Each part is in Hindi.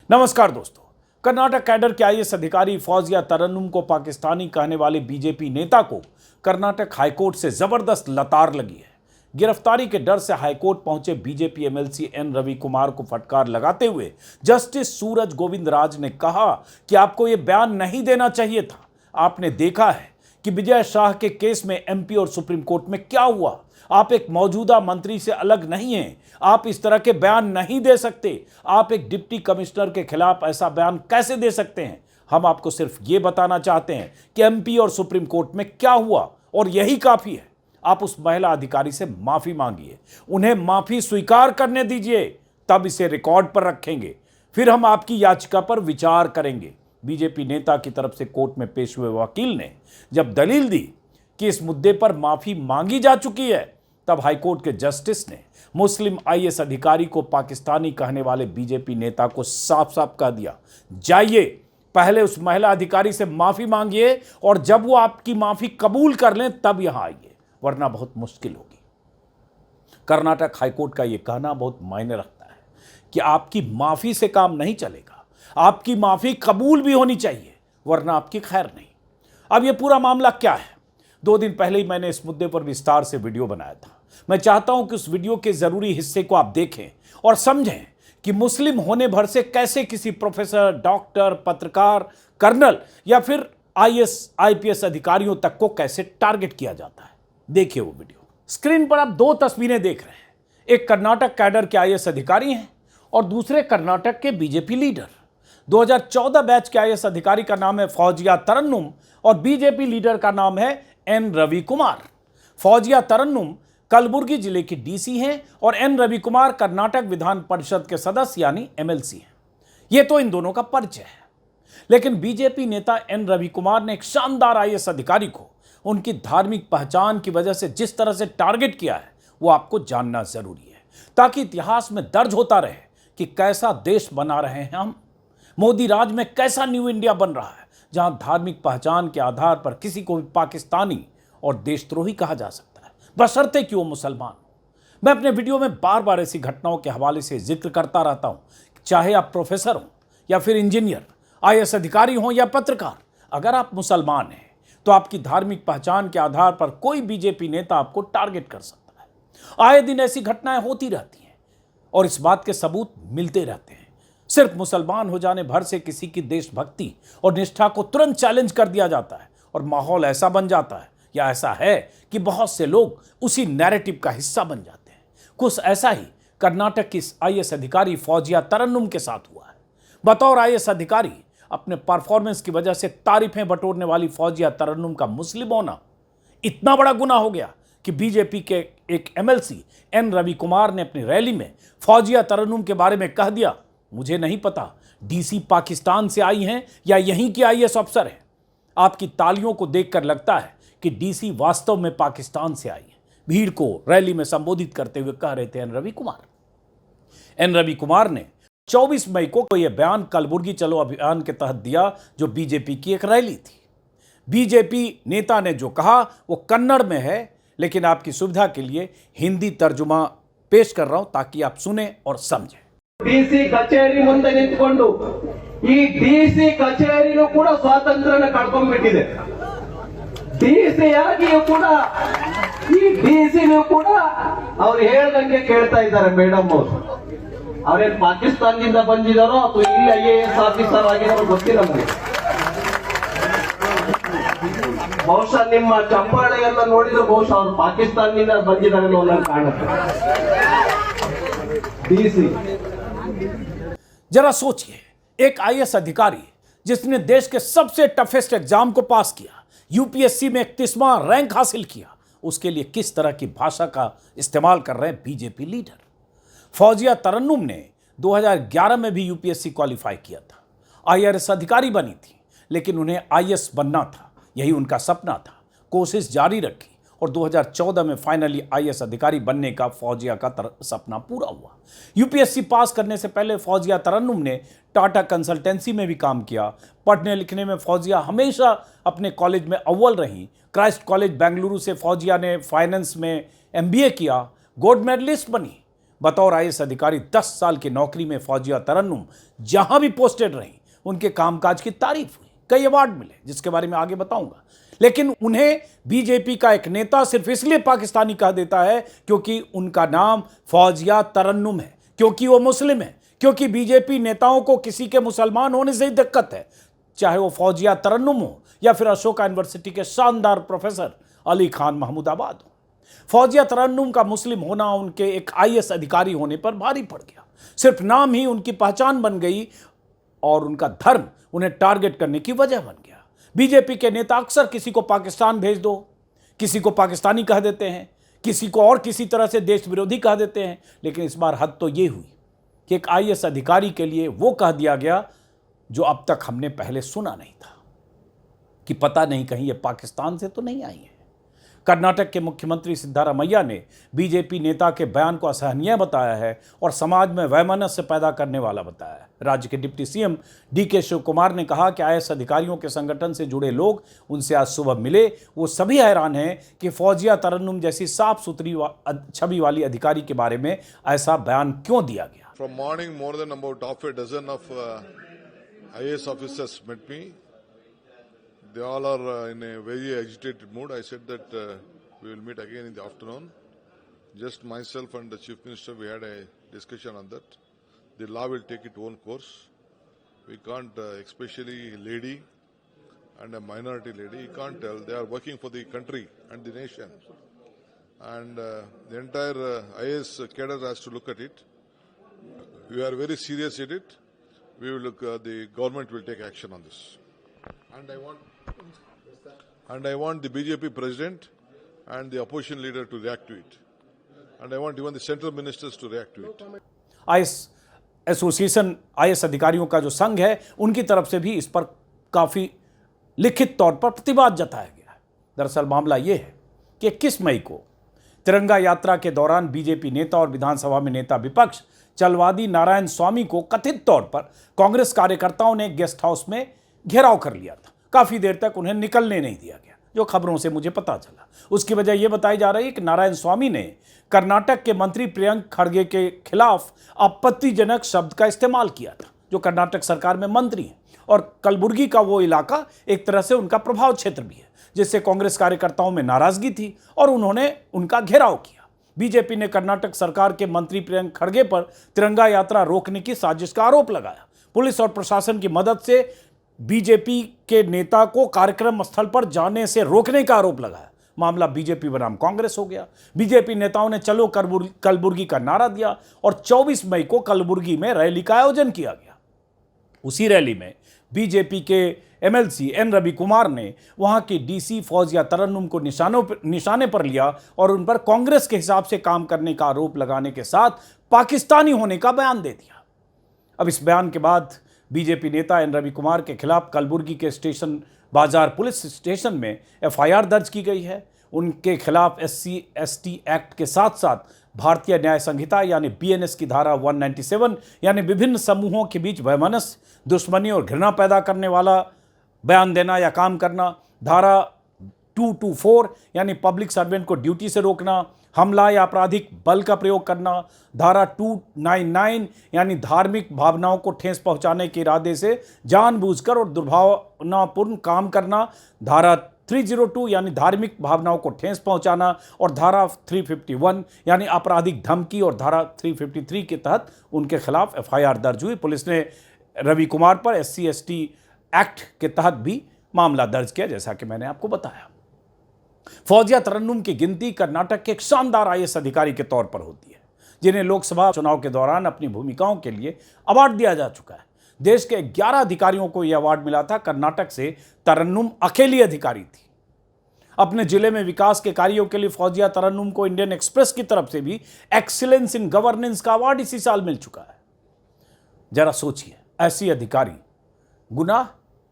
नमस्कार दोस्तों। कर्नाटक कैडर के आईएएस अधिकारी फौजिया तरन्नुम को पाकिस्तानी कहने वाले बीजेपी नेता को कर्नाटक हाईकोर्ट से जबरदस्त लतार लगी है। गिरफ्तारी के डर से हाईकोर्ट पहुंचे BJP MLC N Ravi Kumar को फटकार लगाते हुए जस्टिस सूरज गोविंद राज ने कहा कि आपको यह बयान नहीं देना चाहिए था। आपने देखा है कि विजय शाह के केस में एमपी और सुप्रीम कोर्ट में क्या हुआ। आप एक मौजूदा मंत्री से अलग नहीं हैं। आप इस तरह के बयान नहीं दे सकते। आप एक डिप्टी कमिश्नर के खिलाफ ऐसा बयान कैसे दे सकते हैं? हम आपको सिर्फ ये बताना चाहते हैं कि एमपी और सुप्रीम कोर्ट में क्या हुआ और यही काफी है। आप उस महिला अधिकारी से माफी मांगिए, उन्हें माफी स्वीकार करने दीजिए, तब इसे रिकॉर्ड पर रखेंगे। फिर हम आपकी याचिका पर विचार करेंगे। बीजेपी नेता की तरफ से कोर्ट में पेश हुए वकील ने जब दलील दी कि इस मुद्दे पर माफी मांगी जा चुकी है, तब हाईकोर्ट के जस्टिस ने मुस्लिम आईएएस अधिकारी को पाकिस्तानी कहने वाले बीजेपी नेता को साफ साफ कह दिया, जाइए पहले उस महिला अधिकारी से माफी मांगिए और जब वो आपकी माफी कबूल कर लें तब यहां आइए, वरना बहुत मुश्किल होगी। कर्नाटक हाईकोर्ट का यह कहना बहुत मायने रखता है कि आपकी माफी से काम नहीं चलेगा, आपकी माफी कबूल भी होनी चाहिए, वरना आपकी खैर नहीं। अब यह पूरा मामला क्या है? 2 दिन पहले ही मैंने इस मुद्दे पर विस्तार से वीडियो बनाया था। मैं चाहता हूं कि उस वीडियो के जरूरी हिस्से को आप देखें और समझें कि मुस्लिम होने भर से कैसे किसी प्रोफेसर, डॉक्टर, पत्रकार, कर्नल या फिर आईएएस, आईपीएस अधिकारियों तक को कैसे टारगेट किया जाता है। देखिए वो वीडियो। स्क्रीन पर आप 2 तस्वीरें देख रहे हैं। एक कर्नाटक कैडर के आईएएस अधिकारी हैं और दूसरे कर्नाटक के बीजेपी लीडर। 2014 बैच के आईएएस अधिकारी का नाम है फौजिया तरन्नुम और बीजेपी लीडर का नाम है एन रवि कुमार। फौजिया तरन्नुम कलबुर्गी जिले की डीसी हैं और एन रवि कुमार कर्नाटक विधान परिषद के सदस्य यानी एमएलसी हैं। यह तो इन दोनों का परिचय है, लेकिन बीजेपी नेता एन रवि कुमार ने एक शानदार आईएएस अधिकारी को उनकी धार्मिक पहचान की वजह से जिस तरह से टारगेट किया है वो आपको जानना जरूरी है, ताकि इतिहास में दर्ज होता रहे कि कैसा देश बना रहे हैं हम। मोदी राज में कैसा न्यू इंडिया बन रहा है, जहां धार्मिक पहचान के आधार पर किसी को भी पाकिस्तानी और देशद्रोही कहा जा सकता है, बशर्ते कि वो मुसलमान हो। मैं अपने वीडियो में बार बार ऐसी घटनाओं के हवाले से जिक्र करता रहता हूं, चाहे आप प्रोफेसर हो या फिर इंजीनियर, आईएएस अधिकारी हो या पत्रकार। अगर आप मुसलमान हैं तो आपकी धार्मिक पहचान के आधार पर कोई बीजेपी नेता आपको टारगेट कर सकता है। आए दिन ऐसी घटनाएं होती रहती हैं और इस बात के सबूत मिलते रहते हैं। सिर्फ मुसलमान हो जाने भर से किसी की देशभक्ति और निष्ठा को तुरंत चैलेंज कर दिया जाता है और माहौल ऐसा बन जाता है या ऐसा है कि बहुत से लोग उसी नैरेटिव का हिस्सा बन जाते हैं। कुछ ऐसा ही कर्नाटक की आईएएस अधिकारी फौजिया तरन्नुम के साथ हुआ है। बतौर आईएएस अधिकारी अपने परफॉर्मेंस की वजह से तारीफें बटोरने वाली फौजिया तरन्नुम का मुस्लिम होना इतना बड़ा गुनाह हो गया कि बीजेपी के एक एमएलसी एन रवि कुमार ने अपनी रैली में फौजिया तरन्नुम के बारे में कह दिया, मुझे नहीं पता डीसी पाकिस्तान से आई हैं या यहीं की आईएएस अफसर है। आपकी तालियों को देखकर लगता है कि डीसी वास्तव में पाकिस्तान से आई है। भीड़ को रैली में संबोधित करते हुए कह रहे थे एन रवि कुमार। एन रवि कुमार ने 24 मई को यह बयान कलबुर्गी चलो अभियान के तहत दिया, जो बीजेपी की एक रैली थी। बीजेपी नेता ने जो कहा वो कन्नड़ में है, लेकिन आपकी सुविधा के लिए हिंदी तर्जुमा पेश कर रहा हूं ताकि आप सुने और समझें। ಡಿಸಿ ಕಚೇರಿ ಮುಂದೆ ನಿಂತ್ಕೊಂಡು ಈ ಡಿಸಿ ಕಚೇರಿನೂ ಕೂಡ ಸ್ವಾತಂತ್ರ್ಯನ ಕಳ್ಕೊಂಡ್ಬಿಟ್ಟಿದೆ. ಡಿಸಿ ಆಗಿಯೂ ಕೂಡ ಈ ಡಿಸಿನೂ ಕೂಡ ಅವ್ರು ಹೇಳ್ದಂಗೆ ಕೇಳ್ತಾ ಇದ್ದಾರೆ ಮೇಡಮ್ ಅವರು. ಅವ್ರೇನ್ ಪಾಕಿಸ್ತಾನದಿಂದ ಬಂದಿದಾರೋ ಅಥವಾ ಇಲ್ಲಿ ಐಎಎಸ್ ಆಫೀಸರ್ ಆಗಿದಾರೋ ಗೊತ್ತಿಲ್ಲ ನಮಗೆ. ಬಹುಶಃ ನಿಮ್ಮ ಚಪ್ಪಾಳೆ ಎಲ್ಲ ನೋಡಿದ್ರೆ ಬಹುಶಃ ಅವ್ರು ಪಾಕಿಸ್ತಾನದಿಂದ ಬಂದಿದ್ದಾರೆ ಅನ್ನೋ ನನಗೆ ಕಾಣುತ್ತೆ. ಡಿಸಿ जरा सोचिए, एक आईएएस अधिकारी जिसने देश के सबसे टफेस्ट एग्जाम को पास किया, यूपीएससी में 31वां रैंक हासिल किया, उसके लिए किस तरह की भाषा का इस्तेमाल कर रहे हैं बीजेपी लीडर। फौजिया तरन्नुम ने 2011 में भी यूपीएससी क्वालिफाई किया था, आईआरएस अधिकारी बनी थी, लेकिन उन्हें आईएएस बनना था, यही उनका सपना था। कोशिश जारी रखी और 2014 में फाइनली आईएएस अधिकारी बनने का फौजिया का सपना पूरा हुआ। यूपीएससी पास करने से पहले फौजिया तरन्नुम ने टाटा कंसल्टेंसी में भी काम किया। पढ़ने लिखने में फौजिया हमेशा अपने कॉलेज में अव्वल रही। क्राइस्ट कॉलेज बेंगलुरु से फौजिया ने फाइनेंस में एमबीए किया, गोल्ड मेडलिस्ट बनी। बतौर आईएएस अधिकारी 10 साल की नौकरी में फौजिया तरन्नुम जहां भी पोस्टेड रहीं, उनके कामकाज की तारीफ हुई, कई अवार्ड मिले, जिसके बारे में आगे बताऊंगा। लेकिन उन्हें बीजेपी का एक नेता सिर्फ इसलिए पाकिस्तानी कह देता है क्योंकि उनका नाम फौजिया तरन्नुम है, क्योंकि वो मुस्लिम है, क्योंकि बीजेपी नेताओं को किसी के मुसलमान होने से ही दिक्कत है, चाहे वो फौजिया तरन्नुम हो या फिर अशोका यूनिवर्सिटी के शानदार प्रोफेसर अली खान महमूदाबाद हो। फौजिया तरन्नुम का मुस्लिम होना उनके एक आईएएस अधिकारी होने पर भारी पड़ गया। सिर्फ नाम ही उनकी पहचान बन गई और उनका धर्म उन्हें टारगेट करने की वजह बन गया। बीजेपी के नेता अक्सर किसी को पाकिस्तान भेज दो, किसी को पाकिस्तानी कह देते हैं, किसी को और किसी तरह से देश विरोधी कह देते हैं, लेकिन इस बार हद तो ये हुई कि एक आईएएस अधिकारी के लिए वो कह दिया गया जो अब तक हमने पहले सुना नहीं था, कि पता नहीं कहीं ये पाकिस्तान से तो नहीं आई है। कर्नाटक के मुख्यमंत्री सिद्धारमैया ने बीजेपी नेता के बयान को असहनीय बताया है और समाज में वैमनस्य पैदा करने वाला बताया है। राज्य के deputy CM DK Shiv Kumar ने कहा कि आईएएस अधिकारियों के संगठन से जुड़े लोग उनसे आज सुबह मिले, वो सभी हैरान हैं कि फौजिया तरन्नुम जैसी साफ सुथरी छवि वाली अधिकारी के बारे में ऐसा बयान क्यों दिया गया। From morning, more than about half a dozen of IAS officers met me. They all are in a very agitated mood. I said that we will meet again in the afternoon. Just myself and the Chief Minister, we had a discussion on that. The law will take its own course. We can't, especially lady and a minority lady, you can't tell. They are working for the country and the nation. And the entire IAS cadre has to look at it. We are very serious at it. We will look. The government will take action on this. And I want the BJP president and the opposition leader to react to it. And I want even the central ministers to react to it. IAS association, IAS अधिकारियों का जो संघ है, उनकी तरफ से भी इस पर काफी लिखित तौर पर प्रतिवाद जताया गया है। दरअसल मामला यह है कि 21 मई को तिरंगा यात्रा के दौरान बीजेपी नेता और विधानसभा में नेता विपक्ष चलवादी नारायण स्वामी को कथित तौर पर कांग्रेस कार्यकर्ताओं ने गेस्ट हाउस में घेराव कर लिया था। काफी देर तक उन्हें निकलने नहीं दिया गया, जो खबरों से मुझे पता चला। उसकी वजह यह बताई जा रही है कि नारायण स्वामी ने कर्नाटक के मंत्री प्रियंक खड़गे के खिलाफ आपत्तिजनक शब्द का इस्तेमाल किया था, जो कर्नाटक सरकार में मंत्री हैं, और कलबुर्गी का वो इलाका एक तरह से उनका प्रभाव क्षेत्र भी है, जिससे कांग्रेस कार्यकर्ताओं में नाराजगी थी और उन्होंने उनका घेराव किया। बीजेपी ने कर्नाटक सरकार के मंत्री प्रियंक खड़गे पर तिरंगा यात्रा रोकने की साजिश का आरोप लगाया। पुलिस और प्रशासन की मदद से बीजेपी के नेता को कार्यक्रम स्थल पर जाने से रोकने का आरोप लगाया। मामला बीजेपी बनाम कांग्रेस हो गया। बीजेपी नेताओं ने चलो कलबुर्गी का नारा दिया और 24 मई को कलबुर्गी में रैली का आयोजन किया गया। उसी रैली में बीजेपी के एमएलसी एन रवि कुमार ने वहां की डीसी फौजिया तरन्नुम को निशाने पर लिया और उन पर कांग्रेस के हिसाब से काम करने का आरोप लगाने के साथ पाकिस्तानी होने का बयान दे दिया। अब इस बयान के बाद बीजेपी नेता एन रवि कुमार के खिलाफ कलबुर्गी के स्टेशन बाजार पुलिस स्टेशन में एफआईआर दर्ज की गई है। उनके खिलाफ SC/ST एक्ट के साथ साथ भारतीय न्याय संहिता यानी BNS की धारा 197 यानी विभिन्न समूहों के बीच वैमनस्य, दुश्मनी और घृणा पैदा करने वाला बयान देना या काम करना, धारा 224 यानी पब्लिक सर्वेंट को ड्यूटी से रोकना, हमला या आपराधिक बल का प्रयोग करना, धारा 299 यानी धार्मिक भावनाओं को ठेस पहुंचाने के इरादे से जानबूझकर और दुर्भावनापूर्ण काम करना, धारा 302 यानी धार्मिक भावनाओं को ठेस पहुंचाना और धारा 351 यानी आपराधिक धमकी और धारा 353 के तहत उनके खिलाफ एफआईआर दर्ज हुई। पुलिस ने रवि कुमार पर SC/ST एक्ट के तहत भी मामला दर्ज किया, जैसा कि मैंने आपको बताया। फौजिया तरन्नुम की गिनती कर्नाटक के एक शानदार आईएएस अधिकारी के तौर पर होती है, जिन्हें लोकसभा चुनाव के दौरान अपनी भूमिकाओं के लिए अवार्ड दिया जा चुका है। देश के 11 अधिकारियों को यह अवार्ड मिला था। कर्नाटक से तरन्नुम अकेली अधिकारी थी। अपने जिले में विकास के कार्यों के लिए फौजिया तरन्नुम को इंडियन एक्सप्रेस की तरफ से भी एक्सीलेंस इन गवर्नेंस का अवार्ड इसी साल मिल चुका है। जरा सोचिए, ऐसी अधिकारी, गुनाह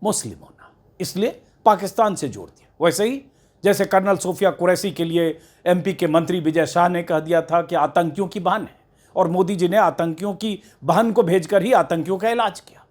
मुस्लिम होना, इसलिए पाकिस्तान से जोड़ दिया। वैसे ही जैसे कर्नल सोफिया कुरैशी के लिए MP के मंत्री विजय शाह ने कह दिया था कि आतंकियों की बहन है, और मोदी जी ने आतंकियों की बहन को भेजकर ही आतंकियों का इलाज किया।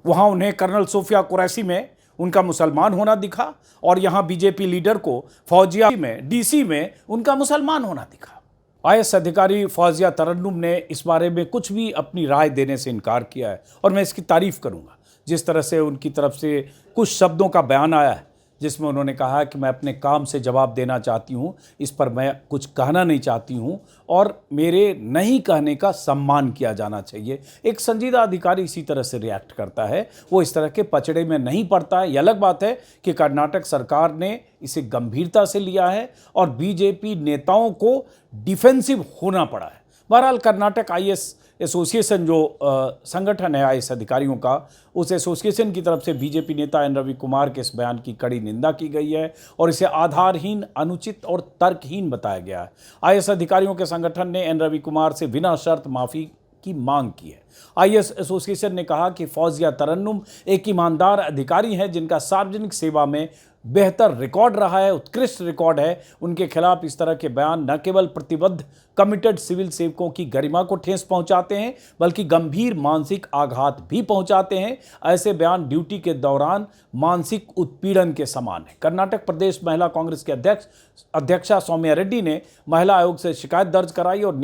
वहां उन्हें कर्नल सोफिया कुरैशी में उनका मुसलमान होना दिखा और यहां बीजेपी लीडर को फौजिया में DC में उनका मुसलमान होना दिखा। आईएएस अधिकारी फौजिया तरन्नुम ने इस बारे में कुछ भी अपनी राय देने से इनकार किया है और मैं इसकी तारीफ करूंगा। जिस तरह से उनकी तरफ से कुछ शब्दों का बयान आया है जिसमें उन्होंने कहा कि मैं अपने काम से जवाब देना चाहती हूं, इस पर मैं कुछ कहना नहीं चाहती हूं और मेरे नहीं कहने का सम्मान किया जाना चाहिए। एक संजीदा अधिकारी इसी तरह से रिएक्ट करता है, वो इस तरह के पचड़े में नहीं पड़ता है। ये अलग बात है कि कर्नाटक सरकार ने इसे गंभीरता से लिया है और बीजेपी नेताओं को डिफेंसिव होना पड़ा है। बहरहाल कर्नाटक आईएएस एसोसिएशन जो संगठन है आईएएस अधिकारियों का, उस एसोसिएशन की तरफ से बीजेपी नेता एन रवि कुमार के इस बयान की कड़ी निंदा की गई है और इसे आधारहीन, अनुचित और तर्कहीन बताया गया है। आईएएस अधिकारियों के संगठन ने एन रवि कुमार से बिना शर्त माफ़ी की मांग की है। आईएएस एसोसिएशन ने कहा कि फौजिया तरन्नुम एक ईमानदार अधिकारी हैं जिनका सार्वजनिक सेवा में बेहतर रिकॉर्ड रहा है, उत्कृष्ट रिकॉर्ड है। उनके खिलाफ इस तरह के बयान न केवल प्रतिबद्ध कमिटेड सिविल सेवकों की गरिमा को ठेस पहुंचाते हैं बल्कि गंभीर मानसिक आघात भी पहुंचाते हैं। ऐसे बयान ड्यूटी के दौरान मानसिक उत्पीड़न के समान है। कर्नाटक प्रदेश महिला कांग्रेस के अध्यक्षा सौम्या रेड्डी ने महिला आयोग से शिकायत दर्ज कराई और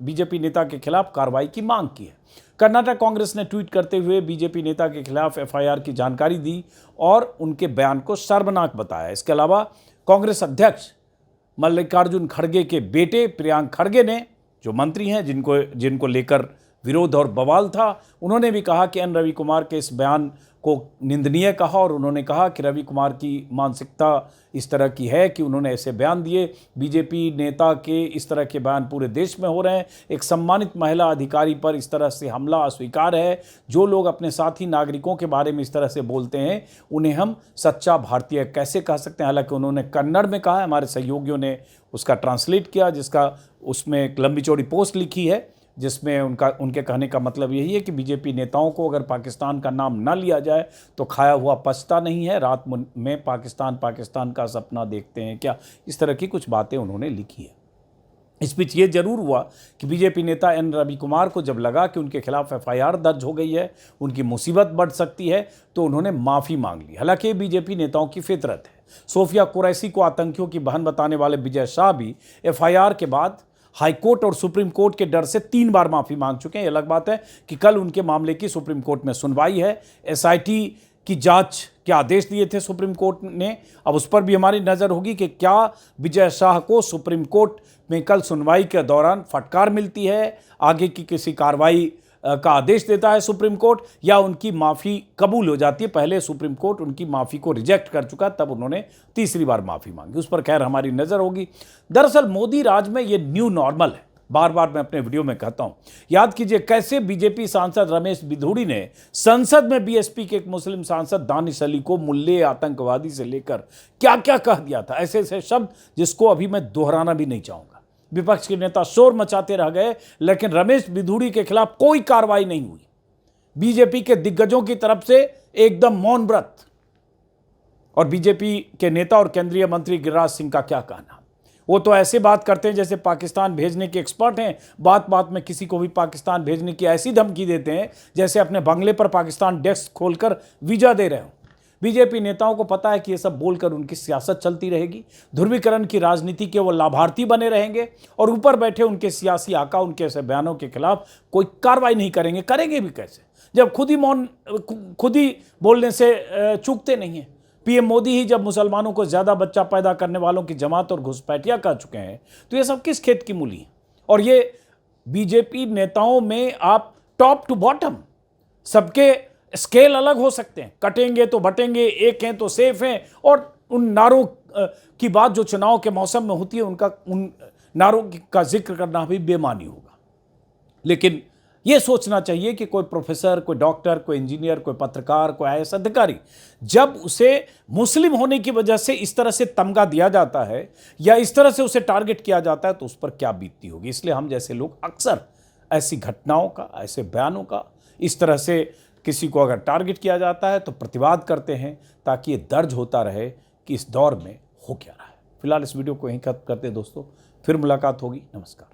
बीजेपी नेता के खिलाफ कार्रवाई की मांग की है। कर्नाटक कांग्रेस ने ट्वीट करते हुए बीजेपी नेता के खिलाफ एफआईआर की जानकारी दी और उनके बयान को शर्मनाक बताया। इसके अलावा कांग्रेस अध्यक्ष मल्लिकार्जुन खड़गे के बेटे प्रियांक खड़गे ने, जो मंत्री हैं जिनको लेकर विरोध और बवाल था, उन्होंने भी कहा कि एन रवि कुमार के इस बयान को निंदनीय कहा और उन्होंने कहा कि रवि कुमार की मानसिकता इस तरह की है कि उन्होंने ऐसे बयान दिए। बीजेपी नेता के इस तरह के बयान पूरे देश में हो रहे हैं। एक सम्मानित महिला अधिकारी पर इस तरह से हमला अस्वीकार है। जो लोग अपने साथी नागरिकों के बारे में इस तरह से बोलते हैं उन्हें हम सच्चा भारतीय कैसे कह सकते हैं। हालांकि उन्होंने कन्नड़ में कहा है, हमारे सहयोगियों ने उसका ट्रांसलेट किया, जिसका उसमें एक लंबी चौड़ी पोस्ट लिखी है जिसमें उनके कहने का मतलब यही है कि बीजेपी नेताओं को अगर पाकिस्तान का नाम ना लिया जाए तो खाया हुआ पचता नहीं है। रात में पाकिस्तान का सपना देखते हैं क्या, इस तरह की कुछ बातें उन्होंने लिखी है। इस बीच ये जरूर हुआ कि बीजेपी नेता एन रवि कुमार को जब लगा कि उनके खिलाफ एफआईआर दर्ज हो गई है, उनकी मुसीबत बढ़ सकती है, तो उन्होंने माफ़ी मांग ली। हालांकि बीजेपी नेताओं की फितरत है। सोफिया कुरैशी को आतंकियों की बहन बताने वाले विजय शाह भी एफआईआर के बाद हाईकोर्ट और सुप्रीम कोर्ट के डर से 3 बार माफ़ी मांग चुके हैं। ये अलग बात है कि कल उनके मामले की सुप्रीम कोर्ट में सुनवाई है। एसआईटी की जांच के आदेश दिए थे सुप्रीम कोर्ट ने। अब उस पर भी हमारी नज़र होगी कि क्या विजय शाह को सुप्रीम कोर्ट में कल सुनवाई के दौरान फटकार मिलती है, आगे की किसी कार्रवाई का आदेश देता है सुप्रीम कोर्ट, या उनकी माफ़ी कबूल हो जाती है। पहले सुप्रीम कोर्ट उनकी माफ़ी को रिजेक्ट कर चुका, तब उन्होंने तीसरी बार माफ़ी मांगी। उस पर खैर हमारी नज़र होगी। दरअसल मोदी राज में ये न्यू नॉर्मल है। बार बार मैं अपने वीडियो में कहता हूं, याद कीजिए कैसे बीजेपी सांसद रमेश बिधूड़ी ने संसद में बीएसपी के एक मुस्लिम सांसद दानिश अली को मुल्ले, आतंकवादी से लेकर क्या क्या कह दिया था। ऐसे ऐसे शब्द जिसको अभी मैं दोहराना भी नहीं चाहूंगा। विपक्ष के नेता शोर मचाते रह गए, लेकिन रमेश बिधूड़ी के खिलाफ कोई कार्रवाई नहीं हुई। बीजेपी के दिग्गजों की तरफ से एकदम मौन व्रत। और बीजेपी के नेता और केंद्रीय मंत्री गिरिराज सिंह का क्या कहना, वो तो ऐसे बात करते हैं जैसे पाकिस्तान भेजने के एक्सपर्ट हैं। बात बात में किसी को भी पाकिस्तान भेजने की ऐसी धमकी देते हैं जैसे अपने बंगले पर पाकिस्तान डेस्क खोलकर वीजा दे रहे हो। बीजेपी नेताओं को पता है कि ये सब बोलकर उनकी सियासत चलती रहेगी, ध्रुवीकरण की राजनीति के वो लाभार्थी बने रहेंगे और ऊपर बैठे उनके सियासी आका उनके ऐसे बयानों के खिलाफ कोई कार्रवाई नहीं करेंगे। करेंगे भी कैसे जब खुद ही बोलने से चूकते नहीं हैं। पीएम मोदी ही जब मुसलमानों को ज्यादा बच्चा पैदा करने वालों की जमात और घुसपैठिया कर चुके हैं, तो ये सब किस खेत की मूली है। और ये बीजेपी नेताओं में आप टॉप टू बॉटम सबके स्केल अलग हो सकते हैं, कटेंगे तो बटेंगे, एक हैं तो सेफ हैं, और उन नारों की बात जो चुनाव के मौसम में होती है उन नारों का जिक्र करना भी बेमानी होगा। लेकिन यह सोचना चाहिए कि कोई प्रोफेसर, कोई डॉक्टर, कोई इंजीनियर, कोई पत्रकार, कोई आईएएस अधिकारी जब उसे मुस्लिम होने की वजह से इस तरह से तमगा दिया जाता है या इस तरह से उसे टारगेट किया जाता है तो उस पर क्या बीतती होगी। इसलिए हम जैसे लोग अक्सर ऐसी घटनाओं का, ऐसे बयानों का, इस तरह से किसी को अगर टारगेट किया जाता है तो प्रतिवाद करते हैं ताकि ये दर्ज होता रहे कि इस दौर में हो क्या रहा है। फिलहाल इस वीडियो को यहीं खत्म करते हैं दोस्तों, फिर मुलाकात होगी। नमस्कार।